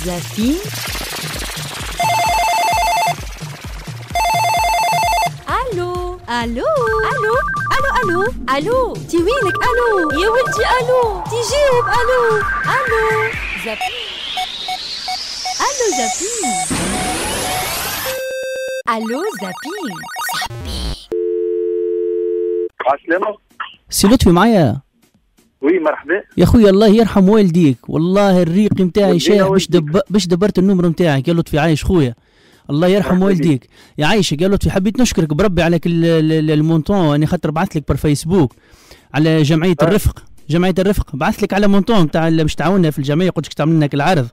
زفين. الو الو الو الو الو الو تي وينك؟ الو يا ولدي الو تجاوب. الو الو زفين. الو زفين. الو زفين. عسلامة. سي لطفي معايا؟ وي مرحبا يا خويا الله يرحم والديك، والله الريق نتاعي شايح باش دبرت النمر نتاعك يا لطفي. عايش خويا الله يرحم والديك. يا عايشك يا لطفي، حبيت نشكرك بربي على المونطون، اني خاطر بعثت لك بر فيسبوك على جمعيه الرفق. جمعيه الرفق بعثت لك على مونطون تاع باش تعاوننا في الجمعيه، قلت لك تعمل لنا العرض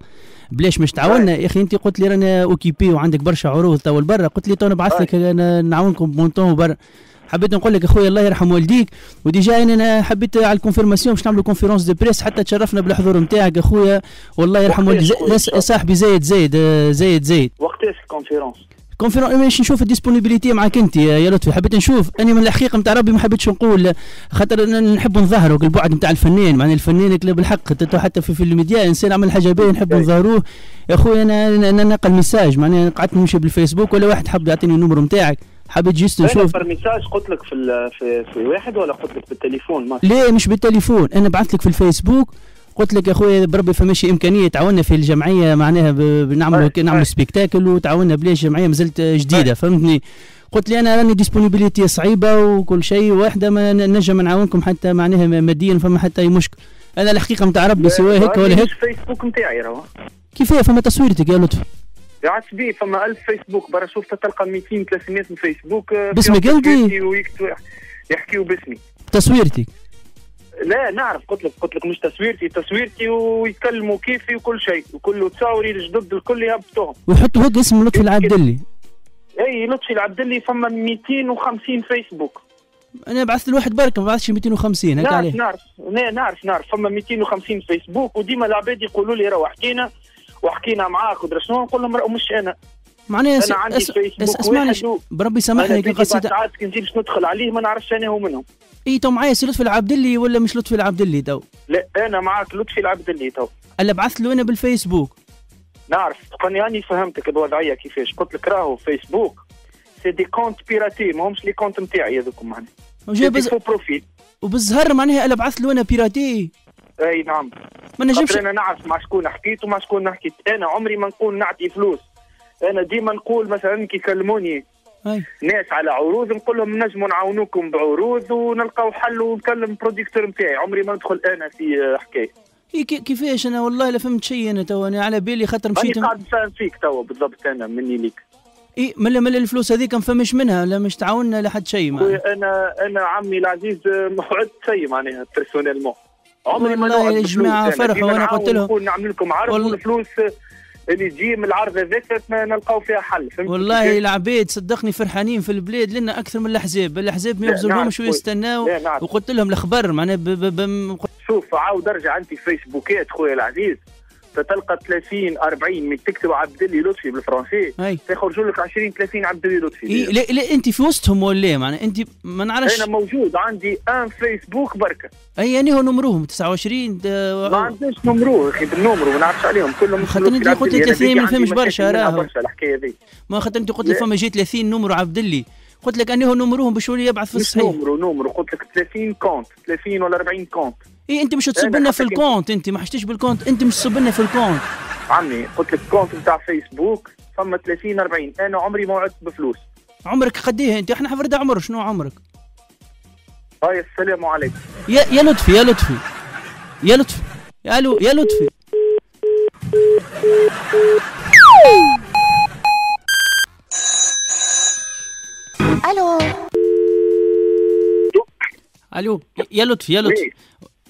بلاش مش تعاوننا يا اخي. انت قلت لي رانا اوكيبي وعندك برشا عروض تو برا، قلت لي تو نبعث لك نعاونكم بمونطون برا. حبيت نقول لك اخويا الله يرحم والديك، وديجا انا حبيت على الكونفيرماسيون باش نعملوا كونفيرونس دو بريس حتى تشرفنا بالحضور نتاعك اخويا، والله يرحم والديك. صاحبي زايد وقتاش الكونفيرونس؟ باش نشوف الديسبونيبيليتي معك انت يا لطفي. حبيت نشوف انا من الحقيقه نتاع ربي ما حبيتش نقول، خاطر نحب نظهروا البعد نتاع الفنان، معناها الفنان بالحق حتى في الميديا انسان عمل حاجه باهيه نحب نظهروه يا خويا. انا نقل ميساج، معناها قعدت نمشي بالفيسبوك ولا واحد حب يعطيني النمر نتاعك، حبيت جيست نشوف. انا ميساج قلت لك في واحد ولا قلت لك بالتليفون؟ ما لا مش بالتليفون، انا بعثت لك في الفيسبوك قلت لك يا خويا بربي فماشي امكانيه تعاوننا في الجمعيه، معناها نعملوا سبيكتاكل وتعاوننا بلاش جمعيه مازلت جديده فهمتني. قلت لي انا راني ديسبونيبيليتي صعيبه وكل شيء، واحده ما نجم نعاونكم حتى معناها ماديا فما حتى اي مشكل. انا الحقيقه نتاع ربي سواء هيك ولا هيك. الفيسبوك نتاعي راهو كيفاه فما تصويرتك يا لطفي؟ يا عسبي فما 1000 فيسبوك برا، شفت تلقى 200 300 من فيسبوك باسمك انت؟ يحكيوا باسمي تصويرتك؟ لا نعرف، قلت لك مش تصويرتي ويتكلموا كيفي وكل شيء، وكله تصاوري الجدد الكل يهبطوهم ويحطوا هيك اسم لطفي العبدلي. اي لطفي العبدلي فما 250 فيسبوك. انا بعثت الواحد برك ما بعثش 250 هيك عليه. نعرف فما 250 فيسبوك، وديما العباد يقولوا لي راه حكينا معاك ودرا شنو، نقول لهم مش انا معناها انا عندي فيسبوك اسمعني بربي سامحني كي قصيت ساعات كي نجي باش ندخل عليه ما نعرفش انا هو منهم. اي تو معايا سي لطفي العبدلي ولا مش لطفي العبدلي تو؟ لا انا معاك لطفي العبدلي تو. الا بعثت له انا بالفيسبوك. نعرف راني فهمتك الوضعيه كيفاش. قلت لك راهو فيسبوك سي دي كونت بيراتي، ماهمش لي كونت نتاعي هذوك معناها سي بروفيل وبالزهر معناها الا بعثت له انا بيراتي. اي نعم ما نجمش. انا نعرف مع شكون حكيت ومع شكون حكيت. انا عمري ما نكون نعطي فلوس، انا ديما نقول مثلا كي يكلموني ناس على عروض نقول لهم نجموا نعاونوكم بعروض ونلقاو حل ونكلم بروديكتور نتاعي، عمري ما ندخل انا في حكايه. كيفاش انا والله لا فهمت شيء انا تو، انا على بالي خاطر مشيت قاعد نفهم فيك تو بالضبط انا مني ليك. ملا الفلوس هذيك ما فماش منها لا مش تعاوننا لحد شيء معناها. انا عمي العزيز ما وعدت شيء معناها بيرسونيلمون، عمري ما والله يا جماعه فرحوا وانا قلت لهم نعمل لكم عرض والفلوس اللي تجي من العرض هذاك نلقاو فيها حل. والله العباد صدقني فرحانين في البلاد لنا اكثر من الاحزاب ما يبذلهمش ويستناو، وقلت لهم الخبر معناها شوف عاود ارجع انت فيسبوكات خويا العزيز تلقى 30 40 من تكتب عبدلي لطفي بالفرنسي تخرجوا لك 20 30 عبدلي لطفي. لا انت في وسطهم ولا معناها انت ما نعرفش. انا موجود عندي ان فيسبوك بركه. يعني هو نمروهم 29 ما عنديش نمروه اخي بالنمرو ما نعرفش عليهم كلهم. خاطر انت قلت لي 30 ما فهمش برشا راهو برشا الحكايه هذه. ما خاطر انت قلت لي فما جي 30 نمرو عبدلي، قلت لك انه نمروهم بشويه يبعث في الصحيح. نمرو قلت لك 30 كونت 30 ولا 40 كونت. انت مش تصب لنا في الكونت، انت ما حشتيش بالكونت، انت مش تصب لنا في الكونت عمي. قلت لك الكونت نتاع فيسبوك فما 30 40. انا عمري ما وعدت بفلوس. عمرك قديه انت؟ احنا حفرد عمر شنو عمرك؟ هاي السلام عليكم. يا لطفي الو يا لطفي. الو يا لطفي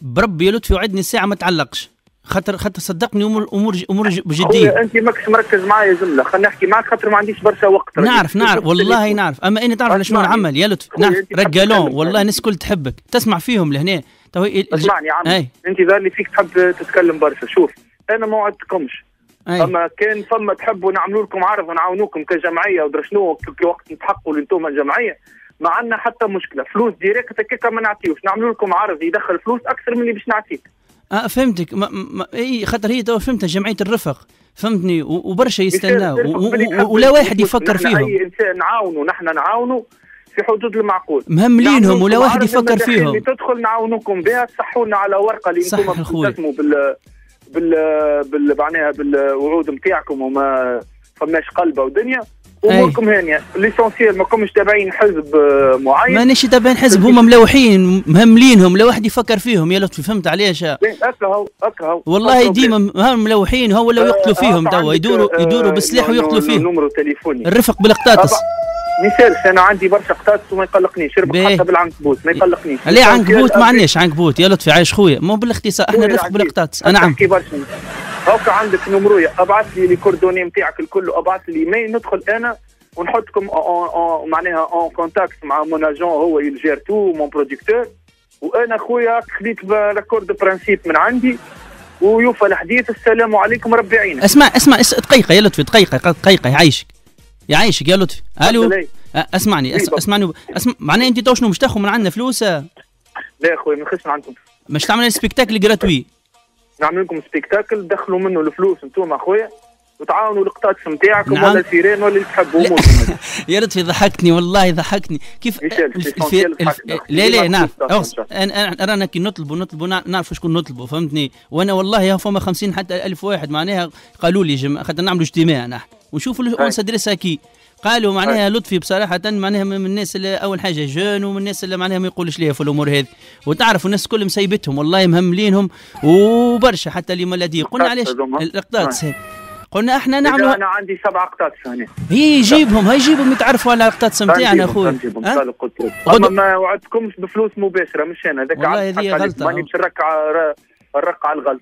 بربي يا لطفي وعدني الساعه ما تعلقش، خاطر صدقني امور بجديه. انت ماكش مركز معايا زمله، خلينا نحكي معاك خاطر ما عنديش برشا وقت. نعرف والله نعرف، اما اني تعرف على شنو نعمل يا لطفي. نعرف رجالون والله الناس الكل تحبك تسمع فيهم لهنا. اسمعني يا عمي انت ظهر لي فيك تحب تتكلم برشا. شوف انا ما وعدتكمش، اما كان فما تحبوا نعملوا لكم عرض ونعاونوكم كجمعيه ودرا شنو في وقت نتحققوا لانتم الجمعيه ما عندنا حتى مشكله. فلوس ديريكت هكاك ما نعطيوش، نعملوا لكم عرض يدخل فلوس اكثر من اللي باش نعطيك. فهمتك. اي خاطر هي تو فهمتها جمعيه الرفق، فهمتني، وبرشا يستناو ولا واحد يفكر فيهم. اي انسان نعاونوا، نحن نعاونوا في حدود المعقول، مهملينهم ولا واحد يفكر فيهم. اللي تدخل نعاونوكم بها، تصحوا لنا على ورقه اللي انتم تلتزموا معناها بالوعود نتاعكم، وما فماش قلبه ودنيا اموركم هانيه. ليسونسيال ما كومش تابعين حزب معين، مانيش تابعين حزب، هما ملوحين مهملينهم، لا واحد يفكر فيهم يا لطفي، فهمت علاش؟ هكا هو والله ديما ملوحين، هو ولا يقتلوا فيهم توا، يدوروا بالسلاح ويقتلوا فيهم. نمرو تليفوني الرفق بالقطاطس مثال، انا عندي برشا قطاطس وما يقلقنيش، ربط حتى بالعنكبوت ما يقلقنيش. ليه عنكبوت؟ ما عندناش عنكبوت يا لطفي، عايش خويا، مو بالاختصار، احنا الرفق بالقطاطس. نعم هاكا عندك نمرويا، ابعث لي الكوردوني نتاعك الكل، ابعث لي ايميل، ندخل انا ونحطكم معناها اون كونتاكت مع مون اجون، هو يجير تو مون بروديكتور، وانا خويا خديت لاكورد دو برانسيب من عندي، ويوفى الحديث. السلام عليكم، ربي يعينك. اسمع دقيقه يا لطفي، دقيقه يعيشك يا لطفي. الو اسمعني معناها انت تو شنو مش تاخذ من عندنا فلوس؟ لا يا خويا ما نخش من عندكم، مش تعمل سبيكتاكل جراتوي؟ نعمل لكم سبيكتاكل، دخلوا منه الفلوس انتم اخويا، وتعاونوا القطاطس نتاعكم. نعم. ولا الفيران ولا اللي تحبوا. يا لطفي ضحكتني والله، ضحكتني كيف. لا نعرف، رانا كي نطلبوا نعرف شكون نطلبوا، فهمتني. وانا والله فما 50 حتى 1000 واحد معناها قالوا لي خاطر نعملوا اجتماع نحن ونشوفوا الاونس ادريسها كي قالوا معناها لطفي بصراحه معناها من الناس اللي اول حاجه جون، ومن الناس اللي معناها ما يقولش ليها في الامور هذه، وتعرفوا الناس كلهم مسيبتهم والله مهملينهم وبرشا، حتى اللي ملادي قلنا علاش القطاطس. قلنا احنا نعملوا. انا عندي 7 قطاطس هنا، يجيبهم يتعرفوا على القطاطس نتاعنا اخويا. ما وعدتكمش بفلوس مباشره، مش انا هذاك والله هذه غلطه، ماني باش نرقع على الغلط.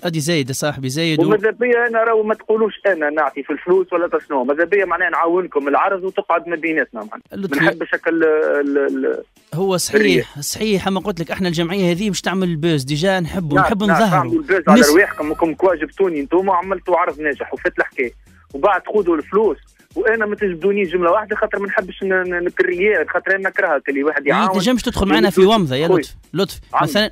هذه زايد صاحبي زايد. وماذا بيا انا راهو ما تقولوش انا نعطي في الفلوس ولا شنو، ماذا بيا معناها نعاونكم العرض وتقعد ما بيناتنا معناها. ما نحبش هو صحيح اما قلت لك احنا الجمعيه هذه مش تعمل البوز، ديجا نحب نظهروا. تعملوا البوز على رواحكم، كوا جبتوني انتم وعملتوا عرض ناجح وفات الحكايه، وبعد خذوا الفلوس، وانا ما تجبدونيش جمله واحده خاطر ما نحبش نكريات، خاطر انا نكرهها اللي واحد يعاون. انت تنجمش تدخل معنا في ومضه يا لطف مثلا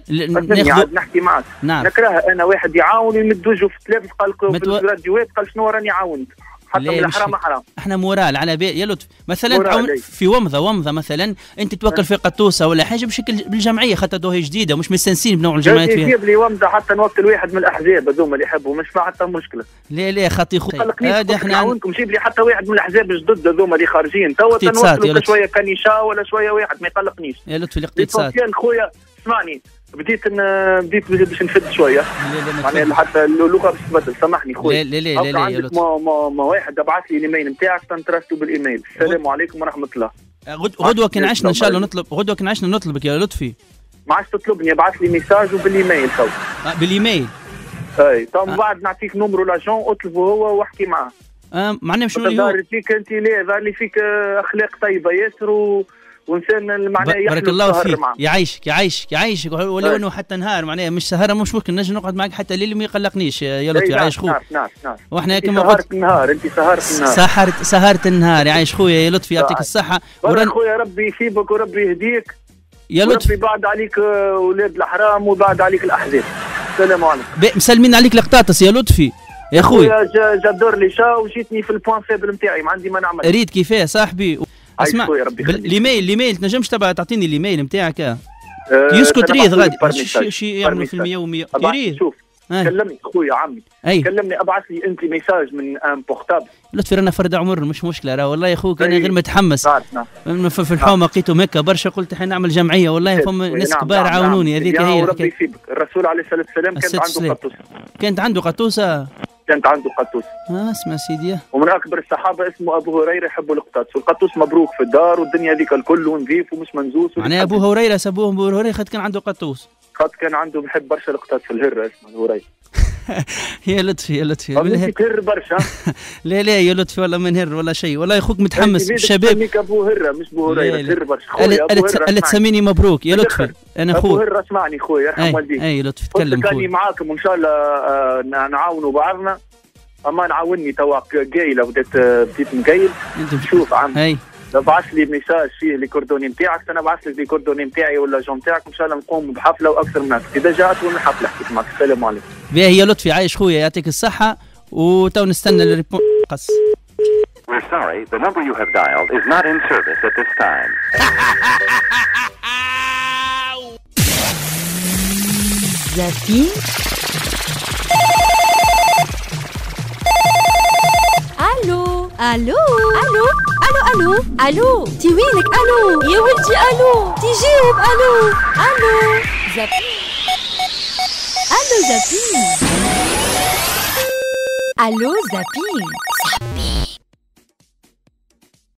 نحكي معك. نعم. نكرهها انا، واحد يعاون يمد وجهه في التلفز قال في الراديوات قال شنو راني عاونت، حتى من الحرام حرام. احنا مورال على بالي يا لطف، مثلا في ومضه مثلا انت توكل في قطوسه ولا حاجه بشكل بالجمعيه، خاطر دوها جديده مش مستنسين بنوع الجمعيات فيها. يجيب لي ومضه حتى نوكل واحد من الاحزاب هذوما اللي يحبوا، مش مع حتى مشكله. لا خاطي هذا احنا نعاونكم، جيب لي حتى واحد من الاحزاب الجدد هذوما اللي خارجين توا تنوصلوا شويه كنيشا ولا شويه واحد ما يقلقنيش. يا لطفي الاقتصاد خويا اسمعني، بديت باش نفد شويه معناها حتى اللغه باش تبدل. سامحني خويا. لا يا لطفي. ما واحد ابعث لي الايميل نتاعك تنترستوا بالايميل. السلام عليكم ورحمه الله. غدوه كي عشنا ان شاء الله نطلبك يا لطفي. ما عادش تطلبني، ابعث لي ميساج وبالايميل تو. بالايميل. اي تو بعد نعطيك نمرو لاجون، اطلبه هو واحكي معاه. معناها شنو اللي ظهر فيك انت، لا ظهر لي فيك اخلاق طيبه ياسر وانسان معناها بارك الله فيك. يعيشك ولو انه حتى نهار معناها مش سهره مش ممكن نجي نقعد معك حتى الليل ما يقلقنيش يا لطفي. عايش خويا. نعم. واحنا كما قلت انت سهرت النهار. يعيش خويا يا لطفي، يعطيك الصحه. خويا ربي يثيبك وربي يهديك يا لطفي، ربي بعد عليك اولاد الحرام وبعد عليك الاحزاب. السلام عليكم. مسلمين عليك القطاطس يا لطفي يا خويا. جدور لي شا وجيتني في البوان فيبل نتاعي، ما عندي ما نعمل. ريت كيفاه صاحبي. اسمع الايميل تنجمش تعطيني الايميل نتاعك؟ يسكت ريض غادي شي يعملوا في المية ومية. يريد شوف كلمني خويا عمي، كلمني ابعث لي انت ميساج من ان بورتابل. لطفي رانا فرد عمر مش مشكله، راه والله يا خوك انا غير متحمس في الحومه لقيتهم هكا برشا، قلت حين نعمل جمعيه والله فما ناس كبار عاونوني. هذيك هي ربي يثيبك. الرسول عليه الصلاه والسلام كانت عنده قطوسه. كانت عنده قطوس. اسمع سيدي. ومن اكبر الصحابه اسمه ابو هريره يحبوا القطاطس، والقطوس مبروك في الدار والدنيا هذيك الكل ونظيف ومش منزوس. معناها ابو هريره سابوه ابو هريره خاطر كان عنده قطوس. خاطر كان عنده بحب برشا القطاطس في الهره اسمه هريره. يا لطفي تهر برشا. لا يا لطفي والله ما نهر ولا شيء، والله يا خوك متحمس بالشباب. سميك ابو هره مش بو هريره، تهر برشا خويا. الا تسميني مبروك يا لطفي. انا خويا ابو هره اسمعني خويا يرحم والديك. اي لطفي تكلم خويا. كاني معاكم وان شاء الله نعاونوا بعضنا. اما نعاوني توا قايله بديت مقايل. انت شوف عم ابعث لي ميساج فيه لي كوردوني نتاعك، انا ابعث لك لي كوردوني نتاعي ولا جون نتاعك، ان شاء الله نقوم بحفله واكثر من هكا. اذا جاءت من الحفله حكيت معك. السلام عليكم. باهي يا لطفي، عايش خويا يعطيك الصحه، وتو نستنى الريبون. قص. We're sorry, the number you have dialed is not in service at this time. زابين. الو الو الو الو الو الو، تي وينك؟ الو يا ولدي، الو تجاوب. الو الو زابين. الو زابين. الو زابين.